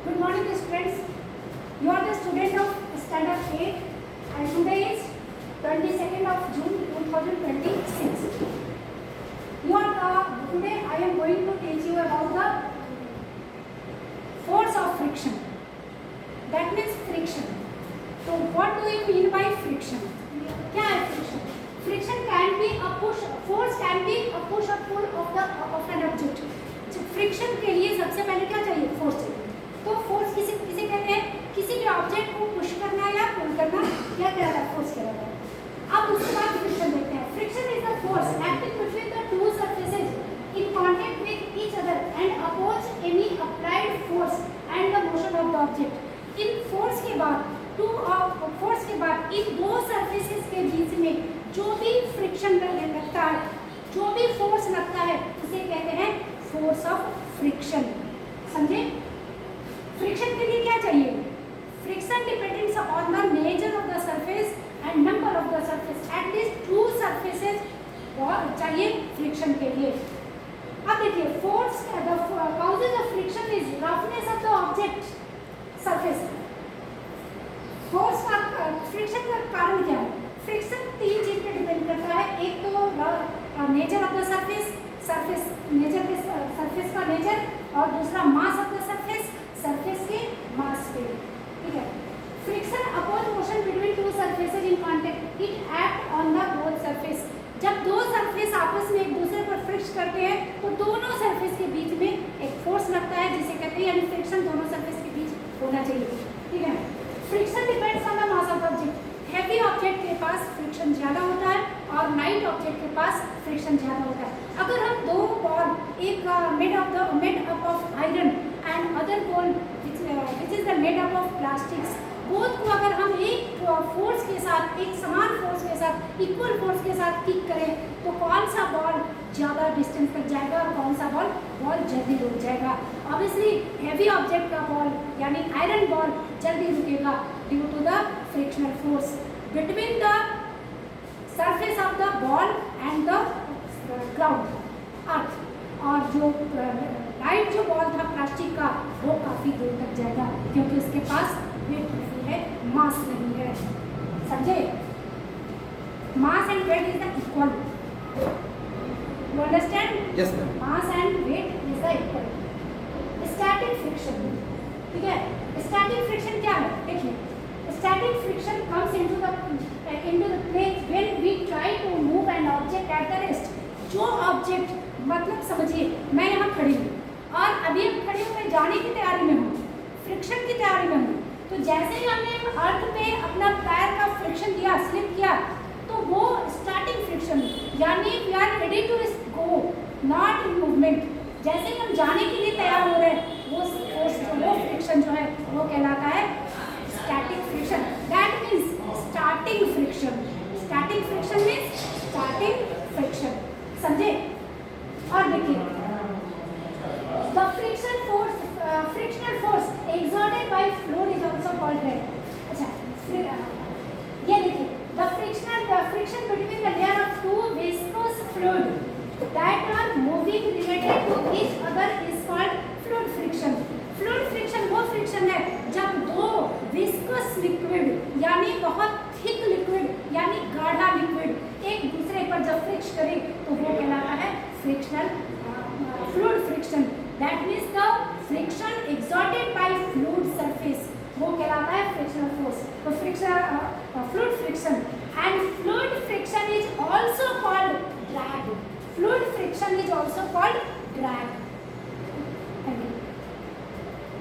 Good morning students. You are the student of standard 8 and today is 22nd of June 2026. Today I am going to teach you about the force of friction. That means friction. So what do you mean by friction? क्या है friction? Friction can be a push, force can be a push or pull of an object. Friction के लिए सबसे पहले क्या चाहिए? Force चाहिए. तो फोर्स किसे कहते हैं? किसी भी ऑब्जेक्ट को पुश करना या पुल करना क्या कहलाता है? फोर्स कहलाता है. अब उसके बाद फ्रिक्शन देखते हैं. Friction is the force acting between the two surfaces in contact with each other and oppose any applied force and the motion of the object. इन फोर्स के बाद इन दो सरफेसेस के बीच में जो भी फ्रिक्शन लगता है, जो भी फोर्स लगता है, उसे कहते हैं फोर्स ऑफ फ्रिक्शन. समझे? फ्रिक्शन के लिए क्या चाहिए? Friction depends on the nature of the surface and number of the surface. At least 2 surfaces चाहिए फ्रिक्शन के लिए. अब देखिए force the causes of friction is roughness of the object surface. Force का फ्रिक्शन का कारण क्या है? फ्रिक्शन 3 चीज पे डिपेंड करता है. एक तो नेचर ऑफ द सरफेस का नेचर, और दूसरा मास ऑफ द सरफेस के मास पे. ठीक है. Friction oppose motion between 2 surfaces in contact it act on the both surface. जब दो सरफेस आपस में एक दूसरे पर फ्रिक्श करते हैं तो दोनों सरफेस के बीच में एक फोर्स लगता है जिसे कहते हैं, यानी फ्रिक्शन दोनों सरफेस के बीच होना चाहिए. ठीक है. Friction depends on the mass of object. Heavy object के पास फ्रिक्शन ज़्यादा होता है और लाइट ऑब्जेक्ट के पास फ्रिक्शन ज़्यादा होता है. अगर हम दो बॉल, एक made up of iron and other ball which is the made up of plastics, both को अगर हम एक फोर्स के साथ, एक समान फोर्स के साथ, इक्वल फोर्स के साथ किक करें तो कौन सा बॉल ज़्यादा डिस्टेंस तक जाएगा और कौन सा बॉल जल्दी रुक जाएगा? ऑब्वियसली हैवी ऑब्जेक्ट का बॉल यानी आयरन बॉल जल्दी रुकेगा due to the frictional force between the surface of the ball and the ground earth. और जो लाइट जो बॉल था प्लास्टिक का वो काफ़ी दूर तक जाएगा क्योंकि उसके पास वेट नहीं है, मास नहीं है. समझे? Mass and weight is the equal. You understand? Yes ma'am. Mass and weight is the equal. Static friction. ठीक है. स्टैटिक फ्रिक्शन क्या है? देखिए static friction comes into the place when we try to move an object at the rest. जो object, मतलब समझिए मैं यहाँ खड़ी हूँ और अभी हम खड़े हुए जाने की तैयारी में हूँ, फ्रिक्शन की तैयारी में हूँ. तो जैसे ही हमने अर्थ पे अपना पैर का फ्रिक्शन दिया, स्लिप किया, तो वो स्टार्टिंग फ्रिक्शन, यानी we are ready to go, not in movement. जैसे ही हम जाने के लिए तैयार हो रहे हैं वो फ्रिक्शन जो है वो कहलाता है static friction. That means starting friction. Static friction means starting friction. समझे? और देखिए the frictional force exerted by fluid is also called drag. अच्छा, ये देखिए the friction between the layer of 2 viscous fluid that are moving related to each other is called fluid friction. Fluid friction वो friction है जब दो viscous liquid यानी बहुत thick liquid यानी गाढ़ा लिक्विड एक दूसरे पर जब फ्रिक्श करे तो वो कहलाता है frictional fluid friction. That means the friction exerted by fluid surface वो कहलाता है फ्रिक्शनल फोर्स. तो fluid friction and fluid friction is also called drag. Fluid friction is also called drag.